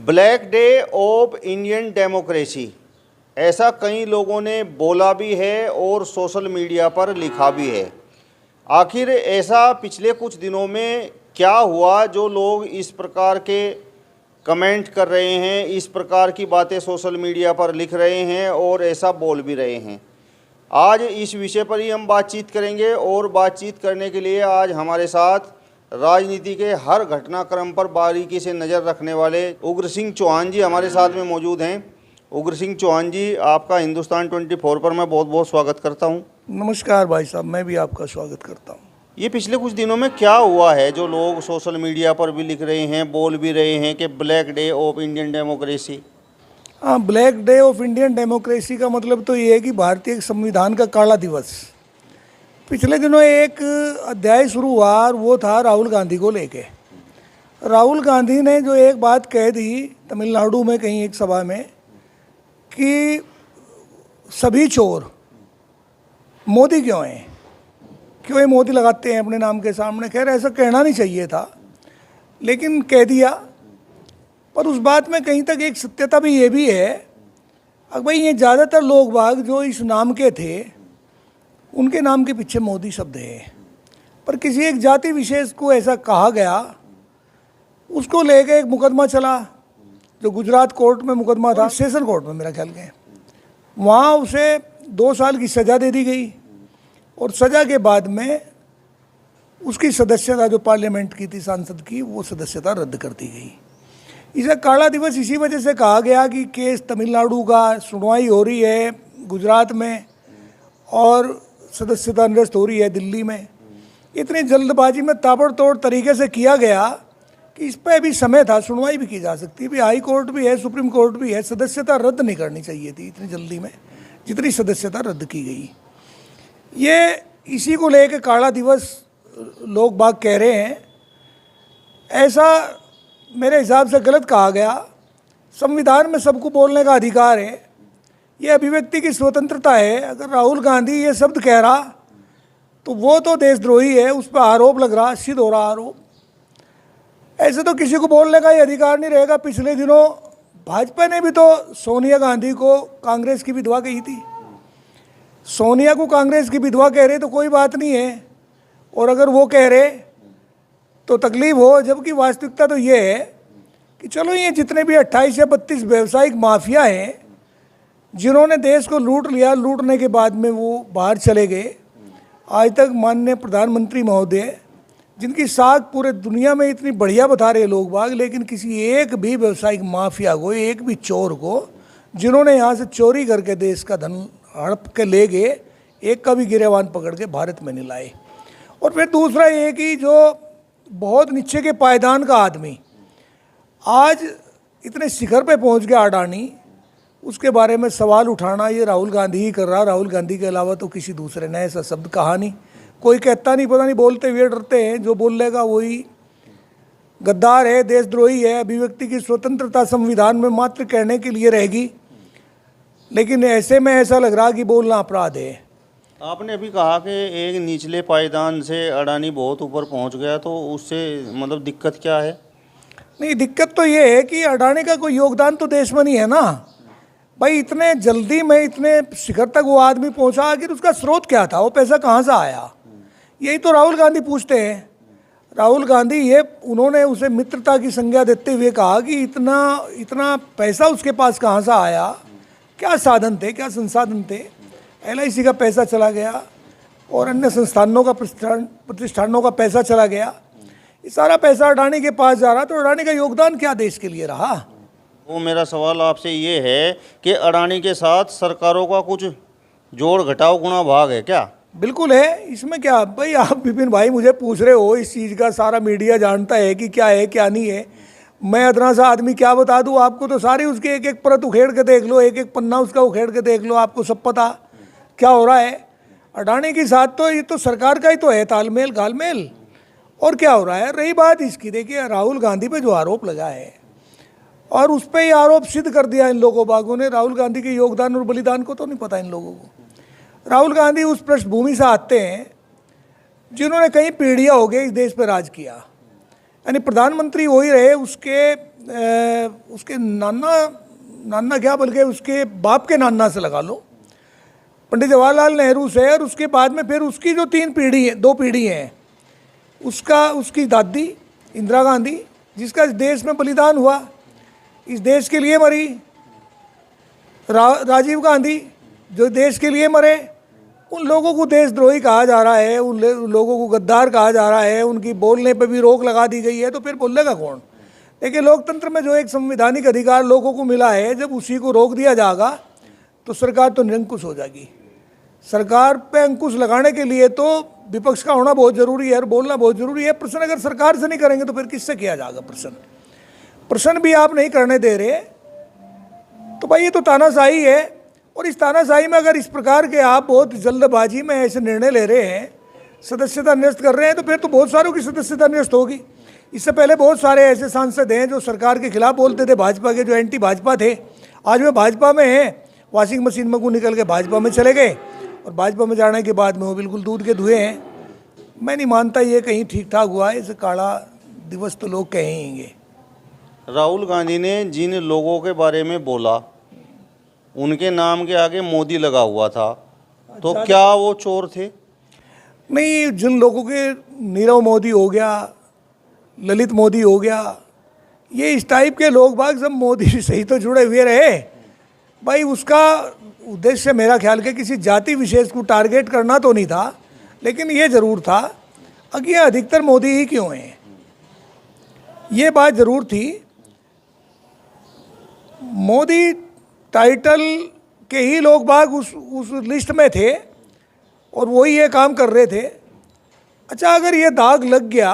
Black day of Indian democracy, ऐसा कई लोगों ने बोला भी है और सोशल मीडिया पर लिखा भी है। आखिर ऐसा पिछले कुछ दिनों में क्या हुआ जो लोग इस प्रकार के कमेंट कर रहे हैं, इस प्रकार की बातें सोशल मीडिया पर लिख रहे हैं और ऐसा बोल भी रहे हैं। आज इस विषय पर ही हम बातचीत करेंगे और बातचीत करने के लिए आज हमारे साथ राजनीति के हर घटनाक्रम पर बारीकी से नज़र रखने वाले उग्र सिंह चौहान जी हमारे साथ में मौजूद हैं। उग्र सिंह चौहान जी, आपका हिंदुस्तान 24 पर मैं बहुत बहुत स्वागत करता हूं। नमस्कार भाई साहब, मैं भी आपका स्वागत करता हूं। ये पिछले कुछ दिनों में क्या हुआ है जो लोग सोशल मीडिया पर भी लिख रहे हैं, बोल भी रहे हैं कि black day of Indian democracy? हाँ, black day of Indian democracy का मतलब तो ये है कि भारतीय संविधान का काला दिवस। पिछले दिनों एक अध्याय शुरू हुआ और वो था राहुल गांधी को लेके। राहुल गांधी ने जो एक बात कह दी तमिलनाडु में कहीं एक सभा में कि सभी चोर मोदी क्यों हैं, क्यों ये मोदी लगाते हैं अपने नाम के सामने। खैर, ऐसा कहना नहीं चाहिए था, लेकिन कह दिया। पर उस बात में कहीं तक एक सत्यता भी ये भी है, अब भाई ये ज़्यादातर लोग बाग जो इस नाम के थे उनके नाम के पीछे मोदी शब्द है। पर किसी एक जाति विशेष को ऐसा कहा गया, उसको लेके एक मुकदमा चला जो गुजरात कोर्ट में मुकदमा था, सेशन कोर्ट में मेरा ख्याल के। वहाँ उसे 2 साल की सज़ा दे दी गई और सज़ा के बाद में उसकी सदस्यता जो पार्लियामेंट की थी, सांसद की, वो सदस्यता रद्द कर दी गई। इसे काला दिवस इसी वजह से कहा गया कि केस तमिलनाडु का सुनवाई हो रही है गुजरात में और सदस्यता निरस्त हो रही है दिल्ली में। इतनी जल्दबाजी में ताबड़तोड़ तरीके से किया गया कि इस पर भी समय था, सुनवाई भी की जा सकती है। भी हाई कोर्ट भी है, सुप्रीम कोर्ट भी है, सदस्यता रद्द नहीं करनी चाहिए थी इतनी जल्दी में जितनी सदस्यता रद्द की गई। ये इसी को लेकर काला दिवस लोग बाग कह रहे हैं। ऐसा मेरे हिसाब से गलत कहा गया। संविधान में सबको बोलने का अधिकार है, ये अभिव्यक्ति की स्वतंत्रता है। अगर राहुल गांधी ये शब्द कह रहा तो वो तो देशद्रोही है, उस पर आरोप लग रहा, सिद्ध हो रहा आरोप। ऐसे तो किसी को बोलने का ही अधिकार नहीं रहेगा। पिछले दिनों भाजपा ने भी तो सोनिया गांधी को कांग्रेस की विधवा कही थी। सोनिया को कांग्रेस की विधवा कह रहे तो कोई बात नहीं है, और अगर वो कह रहे तो तकलीफ हो। जबकि वास्तविकता तो ये है कि चलो, ये जितने भी 28 या 32 व्यावसायिक माफिया हैं जिन्होंने देश को लूट लिया, लूटने के बाद में वो बाहर चले गए। आज तक माननीय प्रधानमंत्री महोदय जिनकी साख पूरे दुनिया में इतनी बढ़िया बता रहे लोग बाग, लेकिन किसी एक भी व्यावसायिक माफिया को, एक भी चोर को जिन्होंने यहाँ से चोरी करके देश का धन हड़प के ले गए, एक का भी गिरेबान पकड़ के भारत में नहीं लाए। और फिर दूसरा ये कि जो बहुत नीचे के पायदान का आदमी आज इतने शिखर पे पहुंच गया, अडानी, उसके बारे में सवाल उठाना ये राहुल गांधी ही कर रहा। राहुल गांधी के अलावा तो किसी दूसरे ने ऐसा शब्द कहा नहीं। कोई कहता नहीं, पता नहीं, बोलते हुए डरते हैं। जो बोलेगा वही गद्दार है, देशद्रोही है। अभिव्यक्ति की स्वतंत्रता संविधान में मात्र कहने के लिए रहेगी, लेकिन ऐसे में ऐसा लग रहा कि बोलना अपराध है। आपने अभी कहा कि एक निचले पायदान से अडानी बहुत ऊपर पहुंच गया, तो उससे मतलब दिक्कत क्या है? नहीं, दिक्कत तो ये है कि अडानी का कोई योगदान तो देश में नहीं है ना भाई। इतने जल्दी में इतने शिखर तक वो आदमी पहुंचा, आखिर उसका स्रोत क्या था, वो पैसा कहाँ से आया? यही तो राहुल गांधी पूछते हैं। राहुल गांधी ये उन्होंने उसे मित्रता की संज्ञा देते हुए कहा कि इतना पैसा उसके पास कहाँ से आया, क्या साधन थे, क्या संसाधन थे। LIC का पैसा चला गया और अन्य संस्थानों का प्रतिष्ठानों का पैसा चला गया। ये सारा पैसा अडानी के पास जा रहा, तो अडानी का योगदान क्या देश के लिए रहा? वो मेरा सवाल आपसे ये है कि अडानी के साथ सरकारों का कुछ जोड़ घटाव गुणा भाग है क्या? बिल्कुल है। इसमें क्या भाई, आप विपिन भाई मुझे पूछ रहे हो इस चीज़ का, सारा मीडिया जानता है कि क्या है क्या नहीं है। मैं इतना सा आदमी क्या बता दूं आपको? तो सारी उसकी एक एक परत उखेड़ के देख लो, एक एक पन्ना उसका उखेड़ के देख लो, आपको सब पता क्या हो रहा है। अडानी के साथ तो ये तो सरकार का ही तो है तालमेल घालमेल, और क्या हो रहा है। रही बात इसकी, देखिए राहुल गांधी पे जो आरोप लगा है और उस पर ये आरोप सिद्ध कर दिया इन लोगों बागों ने। राहुल गांधी के योगदान और बलिदान को तो नहीं पता इन लोगों को। राहुल गांधी उस पृष्ठभूमि से आते हैं जिन्होंने कई पीढ़ियाँ हो गई इस देश पर राज किया, यानी प्रधानमंत्री वही रहे, उसके उसके नाना क्या बल्कि उसके बाप के नाना से लगा लो, पंडित जवाहरलाल नेहरू से, और उसके बाद में फिर उसकी जो दो पीढ़ी हैं, उसकी दादी इंदिरा गांधी, जिसका इस देश में बलिदान हुआ, इस देश के लिए मरी, राजीव गांधी जो देश के लिए मरे। उन लोगों को देशद्रोही कहा जा रहा है, उन लोगों को गद्दार कहा जा रहा है, उनकी बोलने पे भी रोक लगा दी गई है, तो फिर बोलेगा कौन? देखिए, लोकतंत्र में जो एक संवैधानिक अधिकार लोगों को मिला है, जब उसी को रोक दिया जाएगा तो सरकार तो निरंकुश हो जाएगी। सरकार पे अंकुश लगाने के लिए तो विपक्ष का होना बहुत ज़रूरी है और बोलना बहुत ज़रूरी है। प्रश्न अगर सरकार से नहीं करेंगे तो फिर किससे किया जाएगा? प्रश्न भी आप नहीं करने दे रहे, तो भाई ये तो तानाशाही है। और इस तानाशाही में अगर इस प्रकार के आप बहुत जल्दबाजी में ऐसे निर्णय ले रहे हैं, सदस्यता निरस्त कर रहे हैं, तो फिर तो बहुत सारों की सदस्यता निरस्त होगी। इससे पहले बहुत सारे ऐसे सांसद हैं जो सरकार के खिलाफ बोलते थे, भाजपा के, जो एंटी भाजपा थे, आज वे भाजपा में हैं, वॉशिंग मशीन में को निकल के भाजपा में चले गए, और भाजपा में जाने के बाद में वो बिल्कुल दूध के धुए हैं। मैं नहीं मानता ये कहीं ठीक ठाक हुआ है, इसे काला दिवस तो लोग कहेंगे। राहुल गांधी ने जिन लोगों के बारे में बोला, उनके नाम के आगे मोदी लगा हुआ था, तो क्या वो चोर थे? नहीं, जिन लोगों के, नीरव मोदी हो गया, ललित मोदी हो गया, ये इस टाइप के लोग बाग सब मोदी से ही तो जुड़े हुए रहे भाई। उसका उद्देश्य मेरा ख्याल के किसी जाति विशेष को टारगेट करना तो नहीं था, लेकिन ये ज़रूर था कि ये अधिकतर मोदी ही क्यों हैं, ये बात ज़रूर थी। मोदी टाइटल के ही लोग बाग उस लिस्ट में थे और वही ये काम कर रहे थे। अच्छा, अगर ये दाग लग गया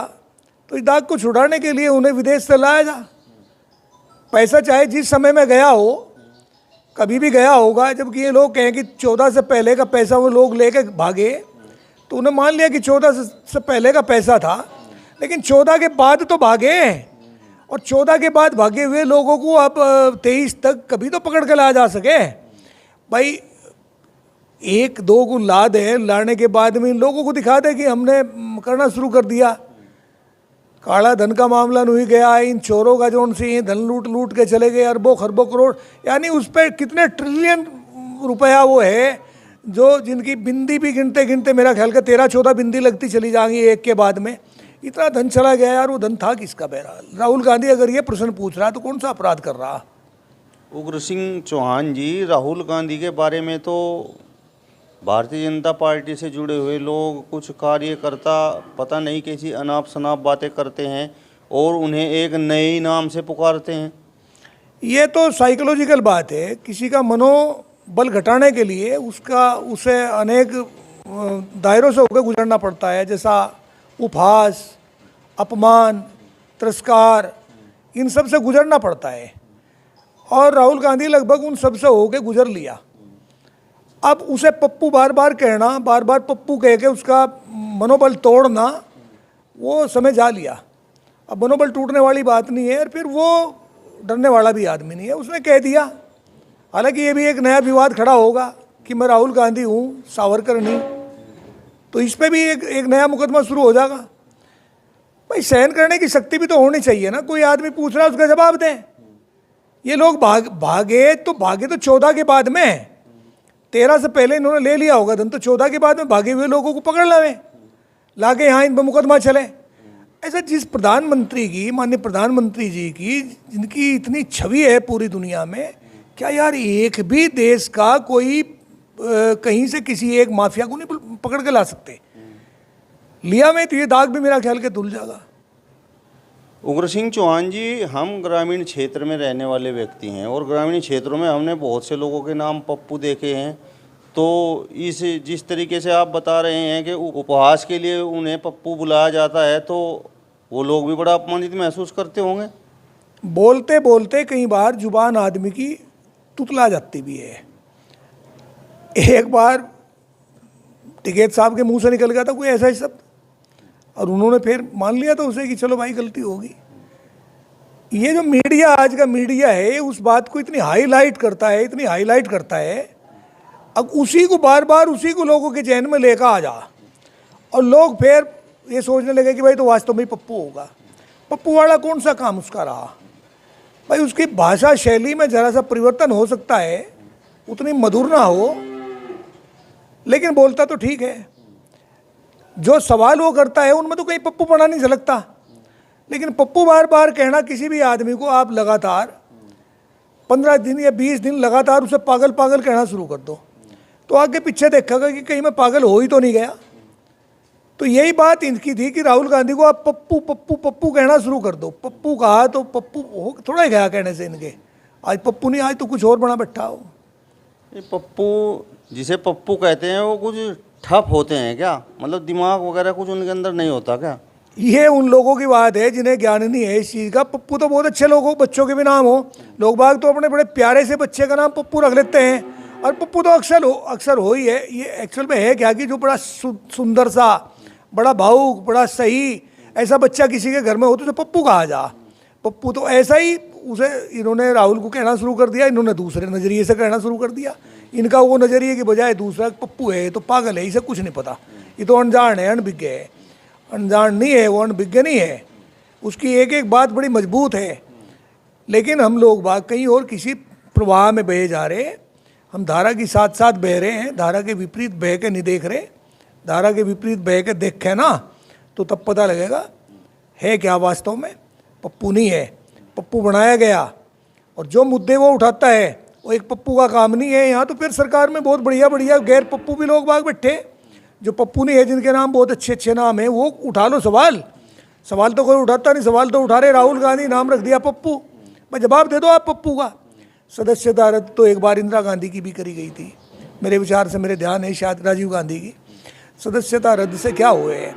तो इस दाग को छुड़ाने के लिए उन्हें विदेश से लाया जा। पैसा चाहे जिस समय में गया हो, कभी भी गया होगा, जबकि ये लोग कहें कि 14 से पहले का पैसा वो लोग लेके भागे, तो उन्हें मान लिया कि 14 से पहले का पैसा था, लेकिन 14 के बाद तो भागे, और 14 के बाद भागे हुए लोगों को अब 23 तक कभी तो पकड़ के लाया जा सके भाई। एक दो को ला दे, लाने के बाद में इन लोगों को दिखा दे कि हमने करना शुरू कर दिया। काला धन का मामला नहीं गया, इन चोरों का जो उनसे धन लूट के चले गए, अरबों खरबों करोड़, यानी उस पर कितने ट्रिलियन रुपया वो है, जो जिनकी बिंदी भी गिनते गिनते मेरा ख्याल का 13-14 बिंदी लगती चली जाएंगी एक के बाद में। इतना धन चला गया यार, वो धन था किसका? बहरहाल राहुल गांधी अगर ये प्रश्न पूछ रहा है तो कौन सा अपराध कर रहा? उग्र सिंह चौहान जी, राहुल गांधी के बारे में तो भारतीय जनता पार्टी से जुड़े हुए लोग, कुछ कार्यकर्ता पता नहीं कैसी अनाप शनाप बातें करते हैं और उन्हें एक नए नाम से पुकारते हैं। ये तो साइकोलॉजिकल बात है। किसी का मनोबल घटाने के लिए उसे अनेक दायरों से होकर गुजरना पड़ता है, जैसा उपहास, अपमान, तिरस्कार, इन सब से गुजरना पड़ता है, और राहुल गांधी लगभग उन सब से होकर गुजर लिया। अब उसे पप्पू बार बार कहना, बार बार पप्पू कह के उसका मनोबल तोड़ना, वो समय जा लिया। अब मनोबल टूटने वाली बात नहीं है, और फिर वो डरने वाला भी आदमी नहीं है। उसने कह दिया, हालांकि ये भी एक नया विवाद खड़ा होगा कि मैं राहुल गांधी हूँ, सावरकर नहीं, तो इस पर भी एक नया मुकदमा शुरू हो जाएगा। भाई, सहन करने की शक्ति भी तो होनी चाहिए ना। कोई आदमी पूछ रहा है, उसका जवाब दें। ये लोग भागे तो 14 के बाद में, 13 से पहले इन्होंने ले लिया होगा धन, तो 14 के बाद में भागे हुए लोगों को पकड़ लाके यहाँ इन पर मुकदमा चले। ऐसा जिस प्रधानमंत्री की, माननीय प्रधानमंत्री जी की, जिनकी इतनी छवि है पूरी दुनिया में, क्या यार एक भी देश का कोई कहीं से किसी एक माफिया को नहीं पकड़ के ला सकते? लिया में तो ये दाग भी मेरा ख्याल के धुल जाएगा। उग्र सिंह चौहान जी, हम ग्रामीण क्षेत्र में रहने वाले व्यक्ति हैं और ग्रामीण क्षेत्रों में हमने बहुत से लोगों के नाम पप्पू देखे हैं। तो जिस तरीके से आप बता रहे हैं कि उपहास के लिए उन्हें पप्पू बुलाया जाता है, तो वो लोग भी बड़ा अपमानित महसूस करते होंगे। बोलते बोलते कई बार जुबान आदमी की तुतला जाती भी है। एक बार टिकैत साहब के मुंह से निकल गया था कोई ऐसा ही शब्द, और उन्होंने फिर मान लिया था उसे कि चलो भाई गलती होगी। ये जो मीडिया, आज का मीडिया है, उस बात को इतनी हाईलाइट करता है, अब उसी को बार बार उसी को लोगों के जहन में लेकर आ जा, और लोग फिर ये सोचने लगे कि भाई तो वास्तव में पप्पू होगा। पप्पू वाला कौन सा काम उसका रहा? भाई उसकी भाषा शैली में जरा सा परिवर्तन हो सकता है, उतनी मधुर ना हो, लेकिन बोलता तो ठीक है। जो सवाल वो करता है उनमें तो कहीं पप्पू पना नहीं झलकता, लेकिन पप्पू बार बार कहना किसी भी आदमी को आप लगातार 15 दिन या 20 दिन लगातार उसे पागल पागल कहना शुरू कर दो, तो आगे पीछे देखेगा कि कहीं मैं पागल हो ही तो नहीं गया। तो यही बात इनकी थी कि राहुल गांधी को आप पप्पू पप्पू पप्पू कहना शुरू कर दो। पप्पू कहा तो पप्पू हो थोड़ा ही गया कहने से इनके, आज पप्पू नहीं, आज तो कुछ और बना बैठा हो। ये पप्पू जिसे पप्पू कहते हैं वो कुछ ठप होते हैं क्या? मतलब दिमाग वगैरह कुछ उनके अंदर नहीं होता क्या? ये उन लोगों की बात है जिन्हें ज्ञान नहीं है इस चीज़ का। पप्पू तो बहुत अच्छे लोगों, बच्चों के भी नाम हो, लोग बाग तो अपने बड़े प्यारे से बच्चे का नाम पप्पू रख लेते हैं। और पप्पू तो अक्सर हो ही है। ये एक्चुअल में है क्या कि जो बड़ा सुंदर सा, बड़ा भावुक, बड़ा सही ऐसा बच्चा किसी के घर में हो तो उसे पप्पू कहा जा। पप्पू तो ऐसा ही उसे इन्होंने राहुल को कहना शुरू कर दिया, इन्होंने दूसरे नज़रिए से कहना शुरू कर दिया। इनका वो नज़रिए की बजाय दूसरा, पप्पू है तो पागल है, इसे कुछ नहीं पता, ये तो अनजान है, अनभिज्ञ है। अनजान नहीं है वो, अनभिज्ञ नहीं है, उसकी एक एक बात बड़ी मजबूत है। लेकिन हम लोग बात कहीं और किसी प्रवाह में बहे जा रहे हैं, हम धारा के साथ साथ बह रहे हैं, धारा के विपरीत बह के नहीं देख रहे। धारा के विपरीत बह के देखें ना तो तब पता लगेगा है क्या वास्तव में। पप्पू नहीं है, पप्पू बनाया गया, और जो मुद्दे वो उठाता है वो एक पप्पू का काम नहीं है। यहाँ तो फिर सरकार में बहुत बढ़िया बढ़िया गैर पप्पू भी लोग बाग बैठे, जो पप्पू नहीं है, जिनके नाम बहुत अच्छे अच्छे नाम हैं, वो उठा लो सवाल। सवाल तो कोई उठाता नहीं, सवाल तो उठा रहे राहुल गांधी, नाम रख दिया पप्पू। मैं जवाब दे दो आप पप्पू का। सदस्यता रद्द तो एक बार इंदिरा गांधी की भी करी गई थी, मेरे विचार से, मेरे ध्यान है शायद राजीव गांधी की। सदस्यता रद्द से क्या हुए है,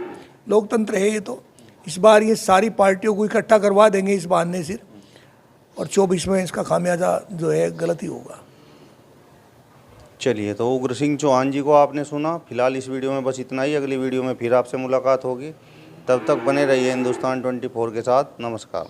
लोकतंत्र है ये तो। इस बार ये सारी पार्टियों को इकट्ठा करवा देंगे इस बहाने से, और 24 में इसका खामियाजा जो है गलत ही होगा। चलिए, तो उग्र सिंह चौहान जी को आपने सुना। फिलहाल इस वीडियो में बस इतना ही। अगली वीडियो में फिर आपसे मुलाकात होगी, तब तक बने रहिए हिंदुस्तान 24 के साथ। नमस्कार।